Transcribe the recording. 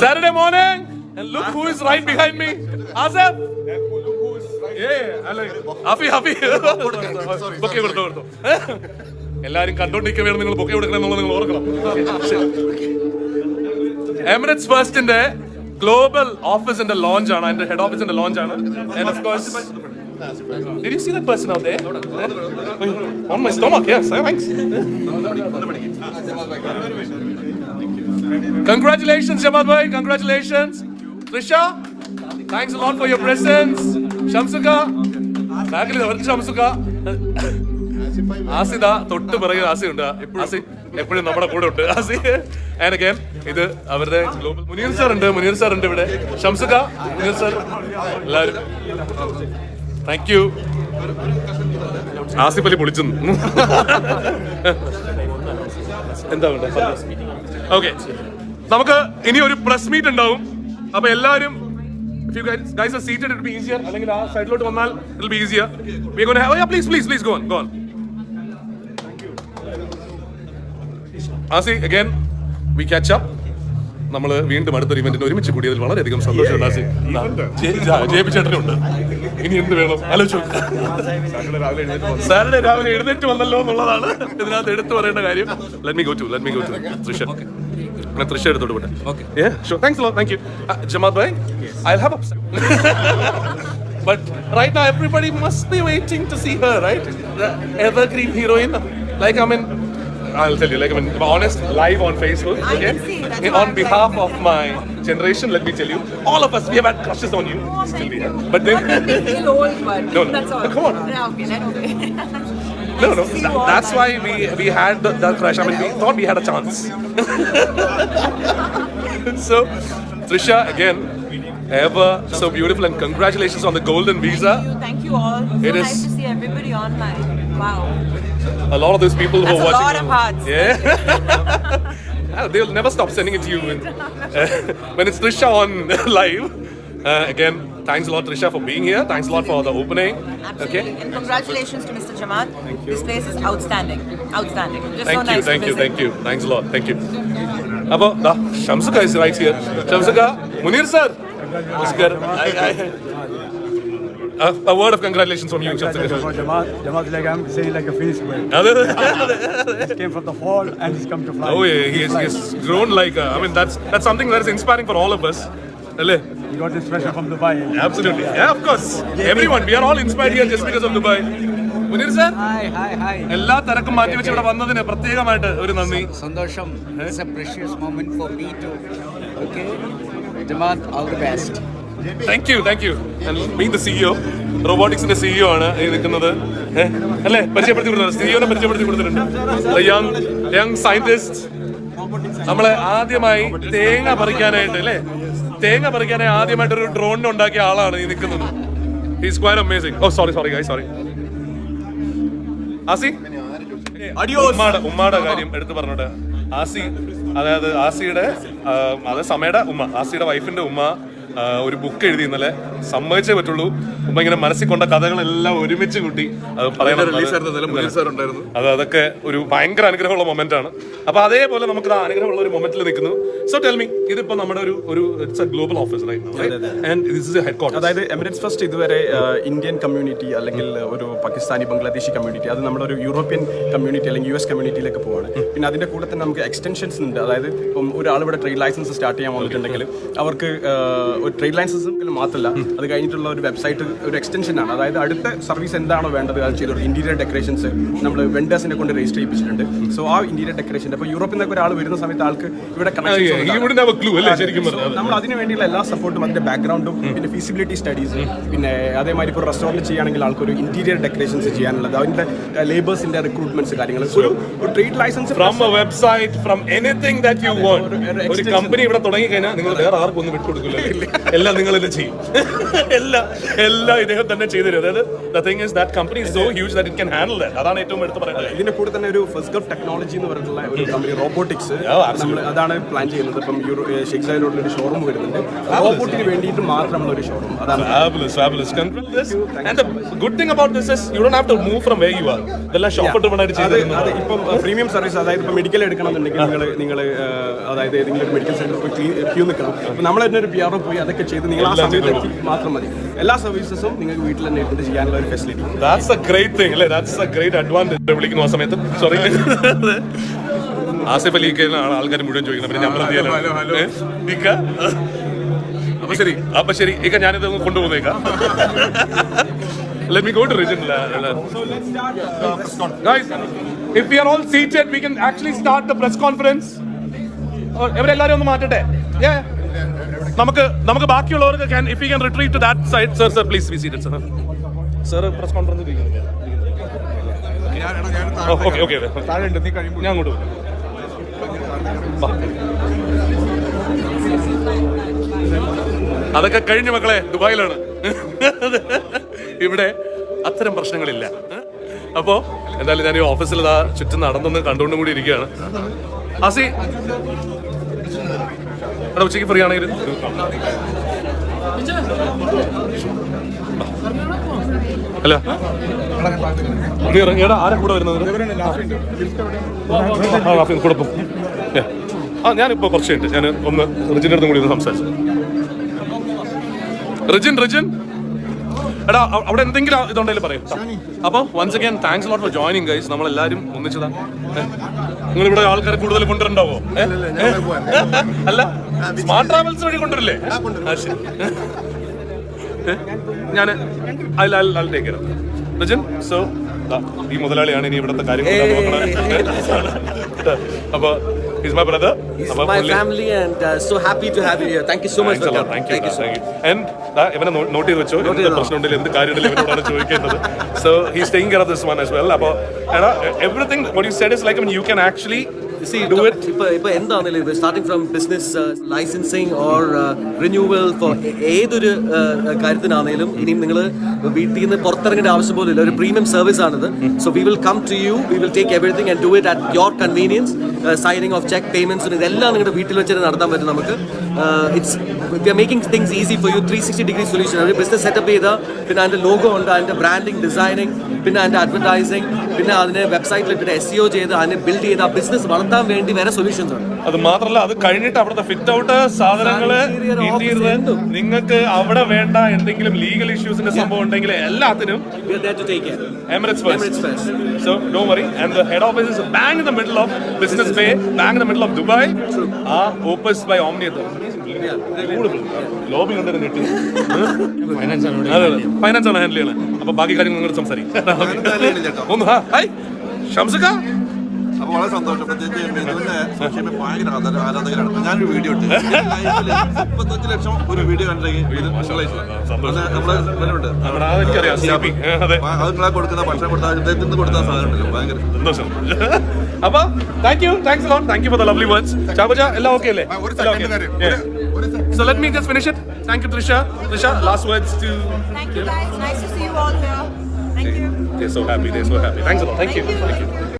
Saturday morning, and look who is right behind me. Asif. Happy. Bouquet കൊടുത്തു. എല്ലാരും കണ്ടോണ്ടിരിക്കുകയാണ്, നിങ്ങൾ bouquet കൊടുക്കണം എന്നുള്ളത് നിങ്ങൾ ഓർക്കണം. എമിറേറ്റ്സ് ഫസ്റ്റിന്റെ ഗ്ലോബൽ ഓഫീസിന്റെ ലോഞ്ച് ആണ്, അതിന്റെ ഹെഡ് ഓഫീസിന്റെ ലോഞ്ച് ആണ്. And of course, did you see that person out there? On my stomach, yes, thanks. Congratulations, Jamaat bhai, congratulations. Trisha, thanks a lot for your presence. Shamsuka, backil avarku Shamsuka. ആസിദ തൊട്ട് പിറകെ ആസി ഉണ്ട്. ആസി എപ്പോഴും നമ്മുടെ കൂടെ ഉണ്ട്. ആസി and again ഇത് അവരുടെ global Muneer sir ഉണ്ട് ഇവിടെ. ഷംസുക, മുനീർ സാർ, എല്ലാവരും താങ്ക് യു. ആസിഫ് അലി പൊളിച്ചു. എന്താ ഓക്കെ, നമുക്ക് ഇനി ഒരു പ്രസ് മീറ്റ് ഉണ്ടാവും. അപ്പൊ എല്ലാവരും if you guys are seated, it will be easier. അല്ലെങ്കിൽ ആ സൈഡിലോട്ട് വന്നാൽ it will be easier. We are going to have, yeah, please go on. ആസി, again we catch up. നമ്മൾ വീണ്ടും അടുത്തൊരു ഇവന്റിന് ഒരുമിച്ച് കൂടിയതിൽ വളരെയധികം സന്തോഷമുണ്ട്. ആസി, ജയിപ്പിച്ചേട്ടനുണ്ട്. ഇനി എന്ത് വേണം ആലോചിച്ചു. സാറ്റർഡേ രാവിലെ എഴുന്നേറ്റ് വന്നല്ലോ എന്നുള്ളതാണ് ഇതിനകത്ത് എടുത്തു പറയേണ്ട കാര്യം. Let me go to Trisha. Trisha എടുത്തോട്ട് പോട്ടെ. Yeah, sure. Thanks a lot. Thank you. Jamaat bhai, I'll have upset. But right now everybody must be waiting to see her, right? The evergreen heroine. Like, I mean, I'll tell you, like, I mean, honest, live on Facebook. Okay? On behalf of my generation, let me tell you, all of us, we have had crushes on you. Still we have. But then... feel old, but No. that's all. Come on. Yeah, okay. No. That's why we had the crush. I mean, we thought we had a chance. So, Trisha, again, ever so beautiful, and congratulations on the golden visa. Thank you all. So It is- nice to see everybody online. Wow. A lot of those people who are That's a watching. lot of hearts. Yeah. They'll never stop sending it to you when it's Trisha on live. Again, thanks a lot, Trisha, for being here. Thanks a lot for the opening. Absolutely. Okay. And congratulations to Mr. Jamaat. This place is outstanding. Just so Thank nice to visit. you. Thanks a lot. Thank you. Abo, Shamsuka is right here. Shamsuka, Munir sir. Namaskar. A word of congratulations from you, Shamsuka. Jamaat, like I'm saying, like a Phoenix bird. He came from the fall and he's come to fly. Oh yeah, he has grown like. I mean, that's something that is inspiring for all of us. He got inspiration from Dubai. Absolutely. Yeah, of course. Everyone. We are all inspired here just because of Dubai. Munir sir. Hi. എല്ലാ തിരക്കും മാറ്റി വെച്ച് ഇവിടെ വന്നതിന് പ്രത്യേകമായിട്ട് ഒരു നന്ദി. Sandasham. It's a precious moment for me too. Okay. Jamaat, all the best. Thank you. And being the CEO, റോബോട്ടിക്സിന്റെ CEO ആണ് ഈ നിൽക്കുന്നത്. അല്ലേ, പരിചയപ്പെടുത്തി കൊടുത്തിട്ടുണ്ട്. CEO-നെ പരിചയപ്പെടുത്തി കൊടുത്തിട്ടുണ്ട്. Young scientist. നമ്മളെ ആദ്യമായി തേങ്ങ പറിക്കാനായി ആദ്യമായിട്ട് ഒരു ഡ്രോണിനെ ഉണ്ടാക്കിയ ആളാണ് ഈ നിൽക്കുന്നത്. He's quite amazing. Oh, sorry guys, sorry. ആസി, ഉമ്മയുടെ കാര്യം എടുത്തു പറഞ്ഞോട്ടെ. ആസി, അതായത് ആസിയുടെ സമയുടെ ഉമ്മ, ആസിയുടെ വൈഫിന്റെ ഉമ്മ ഒരു ബുക്ക് എഴുതി ഇന്നലെ. സമ്മതിച്ചേ പറ്റുള്ളൂ. ഉമ്മ ഇങ്ങനെ മനസ്സിൽ കൊണ്ട കഥകളെല്ലാം ഒരുമിച്ച് കൂട്ടി അത് പറയാൻ അതൊക്കെ ഒരു ഭയങ്കര അനുഗ്രഹമുള്ള മൊമെന്റ് ആണ്. അപ്പൊ അതേപോലെ നമുക്ക് അനുഗ്രഹമുള്ള ഒരു മൊമെന്റിൽ നിൽക്കുന്നു. സോ ടെൽ മീ, ഇതിപ്പോ നമ്മുടെ ഒരു it's A global office and this is A headquarters. അതായത് എമിറേറ്റ്സ് ഫസ്റ്റ് ഇതുവരെ ഇന്ത്യൻ കമ്മ്യൂണിറ്റി അല്ലെങ്കിൽ ഒരു പാകിസ്ഥാനി ബംഗ്ലാദേശി കമ്മ്യൂണിറ്റി, അത് നമ്മുടെ ഒരു യൂറോപ്യൻ കമ്മ്യൂണിറ്റി അല്ലെങ്കിൽ US കമ്മ്യൂണിറ്റിയിലേക്ക് പോവാണ്. പിന്നെ അതിന്റെ കൂടെ തന്നെ നമുക്ക് എക്സ്റ്റൻഷൻസ് ഉണ്ട്. അതായത് ഇപ്പം ഒരാൾ ഇവിടെ ട്രേഡ് ലൈസൻസ് സ്റ്റാർട്ട് ചെയ്യാൻ വന്നിട്ടുണ്ടെങ്കിൽ അവർക്ക് ഒരു ട്രേഡ് ലൈസൻസ് മാത്രമല്ല, അത് കഴിഞ്ഞിട്ടുള്ള ഒരു വെബ്സൈറ്റ് ഒരു എക്സ്റ്റൻഷൻ ആണ്. അതായത് അടുത്ത സർവീസ് എന്താണോ വേണ്ടത് അത് ചെയ്തു. ഇന്റീരിയർ ഡെക്കറേഷൻസ് നമ്മൾ വെൻഡേഴ്സിനെ കൊണ്ട് രജിസ്റ്റർ ചെയ്യിപ്പിച്ചിട്ടുണ്ട്. സോ ആ ഇന്റീരിയർ ഡെക്കറേഷൻ അപ്പോൾ യൂറോപ്പിൽ നിന്നൊക്കെ ഒരാൾ വരുന്ന സമയത്ത് ആൾക്ക് ഇവിടെ നമ്മൾ അതിന് വേണ്ടിയുള്ള എല്ലാ സപ്പോർട്ടും, അതിന്റെ ബാക്ക്ഗ്രൗണ്ടും, പിന്നെ ഫീസിബിലിറ്റി സ്റ്റഡീസ്, പിന്നെ അതേമാതിരി ഇപ്പോൾ റെസ്റ്റോറൻറ്റ് ചെയ്യുകയാണെങ്കിൽ ആൾക്കൊരു ഇന്റീരിയർ ഡെക്കറേഷൻസ് ചെയ്യാനുള്ളത്, അതിന്റെ ലേബേഴ്സിന്റെ റിക്രൂട്ട്മെന്റ്സ് കാര്യങ്ങൾ, ഒരു trade license from a website, from anything that you want. ഒരു കമ്പനി ഇവിടെ തുടങ്ങി കഴിഞ്ഞാൽ നിങ്ങൾ വേറെ ആർക്കും ഒന്നും വിട്ടുകൊടുക്കില്ല. എല്ലാം നിങ്ങൾ തന്നെ ചെയ്യും. എല്ലാം ഇദ്ദേഹം തന്നെ ചെയ്തു തരും. അതായത് the thing is that company is so huge that it can handle that. അതാണ് ഏറ്റവും എടുത്ത് പറയുന്നത്. ഇതിന്റെ കൂടെ തന്നെ ഒരു ഫസ്റ്റ് ഗൾഫ് ടെക്നോളജി എന്ന് പറഞ്ഞിട്ടുള്ള ഒരു കമ്പനി റോബോട്ടിക്സ് നമ്മൾ അതാണ് പ്ലാൻ ചെയ്യുന്നത്. ഇപ്പം ഷെയ്ഖ് സായ് റോഡിൽ ഒരു ഷോറൂം വരുന്നുണ്ട്, റോബോട്ടിന് വേണ്ടിയിട്ട് മാത്രമുള്ള ഒരു ഷോറൂം. അതാണ് fabulous. Congrats. And the good thing about this is you don't have to move from where you are. ഇതെല്ലാം ഷോപ്പ് ഡ്രിവൺ ആയിട്ട് ചെയ്തു തരുന്നത്. അത് ഇപ്പം പ്രീമിയം സർവീസ്, അതായത് ഇപ്പം മെഡിക്കൽ എടുക്കണമെന്നുണ്ടെങ്കിൽ നിങ്ങൾ അതായത് ഏതെങ്കിലും മെഡിക്കൽ സെന്ററിൽ പോയി ക്യൂ നിൽക്കണം. അപ്പം നമ്മൾ തന്നെ ഒരു PR പോയി അതൊക്കെ ചെയ്ത് നിങ്ങൾ ആ സമയത്ത് മാത്രം മതി. എല്ലാ സർവീസസും നിങ്ങൾക്ക് വീട്ടിൽ തന്നെ എടുത്ത് ചെയ്യാനുള്ള ഒരു facility. That's a great thing, അല്ലേ? That's a great advantage. വിളിക്കുന്നു ആ സമയത്ത്. സോറി, ആസിഫ് അലിക്ക് ആൾക്കാർ മുഴുവൻ ചോദിക്കണം. പിന്നെ നമ്പർ അപ്പൊ ശരി ഇക്ക, ഞാനിത് കൊണ്ടുപോകുന്നേക്കാം. Let me go to Rijin. Guys, if we are all seated, we can actually start the press conference. ഇവരെല്ലാരും ഒന്ന് മാറ്റട്ടെ. നമുക്ക് ബാക്കിയുള്ളവർക്ക് if we can retreat to that side. Sir, please be seated, sir. Sir, press conference ഇരിക്കുന്നില്ല. Okay. ഞാൻ അങ്ങോട്ട് പോകും. അതൊക്കെ കഴിഞ്ഞ മക്കളെ, ദുബായിലാണ്. ഇവിടെ അത്തരം പ്രശ്നങ്ങളില്ല. അപ്പോ എന്തായാലും ഞാൻ ഈ ഓഫീസിൽ ഇതാ ചുറ്റും നടന്നൊന്ന് കണ്ടുകൊണ്ടും കൂടി ഇരിക്കുകയാണ്. ആസി എടാ, ഉച്ചയ്ക്ക് ഫ്രീ ആണെങ്കിൽ അല്ല നീ ഇറങ്ങിയടാ. ആരാ കൂടെ വരുന്നത്? കൂടെ പോകും. ഞാനിപ്പോ കുറച്ച് ഉണ്ട്. ഞാൻ ഒന്ന് റിജിൻ്റെ അടുത്തും കൂടി ഒന്ന് സംസാരിച്ചു. റിജിൻ എടാ, അവിടെ എന്തെങ്കിലും ഇതുണ്ടെങ്കിലും പറയും. അപ്പോൾ once again thanks lot for joining guys. നമ്മളെല്ലാവരും ഒന്നിച്ചതാ. നിങ്ങളിവിടെ ആൾക്കാരെ കൂടുതൽ കൊണ്ടുവരണ്ടാവോ? അല്ല, സ്മാർട്ട് ട്രാവൽസ് വഴി കൊണ്ടുവരില്ലേ? ഞാൻ ടേക്ക് കെയർ. റിജിൻ, സോ ഈ മുതലാളിയാണ് ഇനി ഇവിടുത്തെ കാര്യങ്ങൾ നോക്കുന്നത്. അപ്പൊ he's my brother. He's my family and so happy to have you here. Thank you so much for coming. Thank you so much. And ഇവനെ നോട്ട് ചെയ്ത് വെച്ചോ. എന്ത് പ്രശ്നമുണ്ടെങ്കിലും എന്ത് കാര്യമുണ്ടെങ്കിലും ഇവനോടാണ് ചോദിക്കേണ്ടത്. So he's taking care of this one as well. അപ്പോൾ everything what you said is like, I mean, you can actually do it. ഇപ്പൊ എന്താണെങ്കിലും starting from business licensing or renewal for ഏതൊരു കാര്യത്തിനാണെങ്കിലും ഇനിയും നിങ്ങൾ വീട്ടിൽ നിന്ന് പുറത്തിറങ്ങേണ്ട ആവശ്യം പോലും ഇല്ല. ഒരു പ്രീമിയം സർവീസ് ആണിത്. So we will come to you, we will take everything and do it at your convenience. Signing of cheque payments ഇതെല്ലാം നിങ്ങളുടെ വീട്ടിൽ വെച്ചിട്ട് നടത്താൻ പറ്റും നമുക്ക്. It's we are making things easy for you. 360-degree solution. ഒരു business setup ചെയ്ത പിന്നെ അതിന്റെ ലോഗോ ഉണ്ട്, അതിന്റെ ബ്രാൻഡിങ്, ഡിസൈനിങ്, പിന്നെ അതിന്റെ അഡ്വർടൈസിങ്, പിന്നെ അതിനെ വെബ്സൈറ്റിൽ ഇട്ടിട്ട് SEO ചെയ്ത് അതിനെ ബിൽഡ് ചെയ്ത് ആ ബിസിനസ് വളർത്താൻ വേണ്ടി വേറെ സൊല്യൂഷൻസ് ഉണ്ട്. അത് മാത്രമല്ല, അത് കഴിഞ്ഞിട്ട് അവിടുത്തെ ഫിറ്റ് ഔട്ട് സാധനങ്ങള്, ഇന്റീരിയർ, നിങ്ങൾക്ക് അവിടെ വേണ്ട എന്തെങ്കിലും ലീഗൽ ഇഷ്യൂസിന്റെ സംഭവം ഉണ്ടെങ്കിൽ എല്ലാത്തിനും Emirates first. So don't worry. And the head office is bang in the middle of Business Bay, bang in the middle of Dubai. Opus by Omni. Lobby കണ്ടിട്ട് finance ആണ് ഹാൻഡിൽ ചെയ്യണത്. അപ്പൊ ബാക്കി കാര്യങ്ങൾ നിങ്ങൾ സംസാരിക്കും. ഹായ് ഷംസുക. അപ്പൊ വളരെ സന്തോഷം. പ്രത്യേകിച്ച് മിഥുന്റെ സോഷ്യൽ ഭയങ്കര ആരാധകരാണ്. ഞാനൊരു വീഡിയോ ഇട്ട് 35 ലക്ഷം ഒരു വീഡിയോ കണ്ടെങ്കിൽ അത് നിങ്ങളെ കൊടുക്കുന്ന ഭക്ഷണം കൊടുത്താൽ ഹൃദയത്തിൽ കൊടുത്ത സാധനം ഉണ്ടല്ലോ, ഭയങ്കര സന്തോഷം. അപ്പൊ thanks a lot. Thank you for the lovely words. ചാബജ എല്ലാം ഓക്കെ അല്ലേ? So let me just finish it. Thank you, Trisha. Last words to. Thank you guys. Nice to see you all here. Thank you. They're so happy. Thanks a lot. Thank you.